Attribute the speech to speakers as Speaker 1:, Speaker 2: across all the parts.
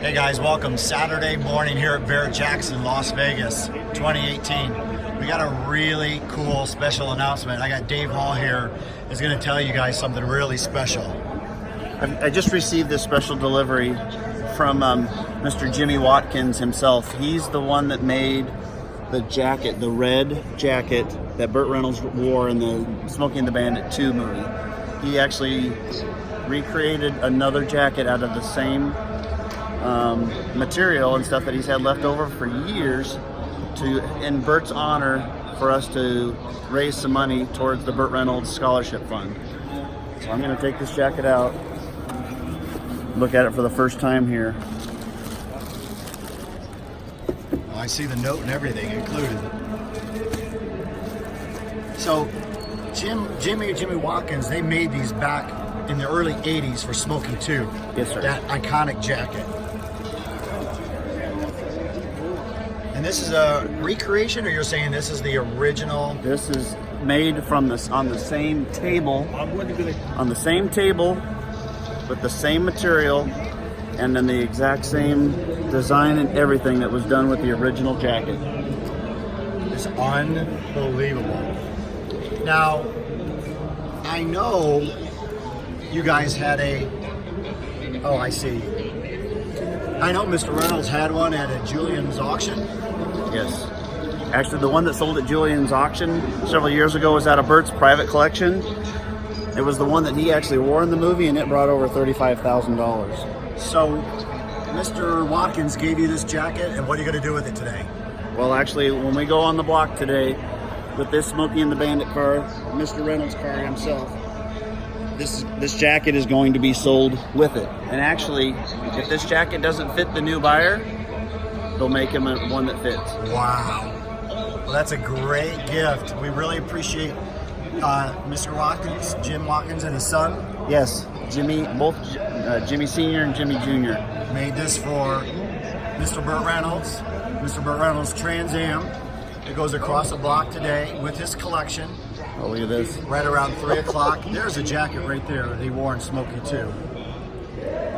Speaker 1: Hey guys, welcome. Saturday morning here at Barrett Jackson, Las Vegas, 2018. We got a really cool special announcement. I got Dave Hall here, is going to tell you guys something really special.
Speaker 2: I just received this special delivery from Mr. Jimmy Watkins himself. He's the one that made the jacket, the red jacket that Burt Reynolds wore in the Smokey and the Bandit 2 movie. He actually recreated another jacket out of the same material and stuff that he's had left over for years in Burt's honor, for us to raise some money towards the Burt Reynolds Scholarship Fund. So I'm going to take this jacket out, look at it for the first time here.
Speaker 1: Oh, I see the note and everything included. So Jimmy Watkins, they made these back in the early 80s for Smokey 2.
Speaker 2: Yes, sir.
Speaker 1: That iconic jacket. And this is a recreation, or you're saying this is the original?
Speaker 2: This is made from this on the same table, with the same material, and then the exact same design and everything that was done with the original jacket.
Speaker 1: It's unbelievable. Now, I know you guys had oh, I see. I know Mr. Reynolds had one at a Julian's auction.
Speaker 2: Yes. Actually, the one that sold at Julian's auction several years ago was out of Burt's private collection. It was the one that he actually wore in the movie, and it brought over $35,000.
Speaker 1: So, Mr. Watkins gave you this jacket, and what are you going to do with it today?
Speaker 2: Well, actually, when we go on the block today with this Smokey and the Bandit car, Mr. Reynolds' car himself, this jacket is going to be sold with it. And actually, if this jacket doesn't fit the new buyer, they'll make him one that fits.
Speaker 1: Wow. Well, that's a great gift. We really appreciate Mr. Watkins, Jim Watkins, and his son.
Speaker 2: Yes, both Jimmy Sr. and Jimmy Jr.
Speaker 1: made this for Mr. Burt Reynolds, Mr. Burt Reynolds Trans Am. It goes across the block today with his collection.
Speaker 2: Oh, look at this.
Speaker 1: Right around 3 o'clock. There's a jacket right there that he wore in Smokey 2.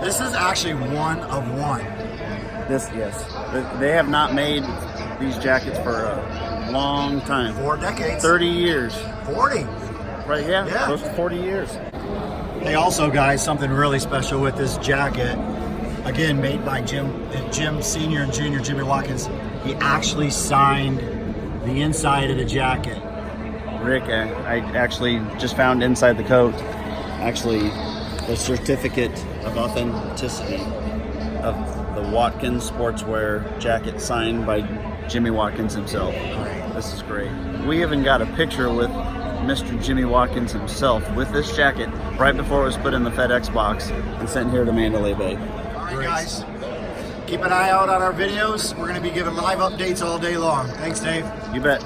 Speaker 1: This is actually one of one.
Speaker 2: Yes. They have not made these jackets for a long time.
Speaker 1: 4 decades.
Speaker 2: 30 years.
Speaker 1: 40.
Speaker 2: Right, yeah. Close to 40 years.
Speaker 1: Hey, also, guys, something really special with this jacket. Again, made by Jim Sr. and Jr., Jimmy Watkins. He actually signed the inside of the jacket.
Speaker 2: Rick, I actually just found inside the coat, actually, the certificate of authenticity of the Watkins sportswear jacket signed by Jimmy Watkins himself. This is great. We even got a picture with Mr. Jimmy Watkins himself with this jacket right before it was put in the FedEx box and sent here to Mandalay Bay.
Speaker 1: All right, guys. Keep an eye out on our videos. We're going to be giving live updates all day long. Thanks, Dave.
Speaker 2: You bet.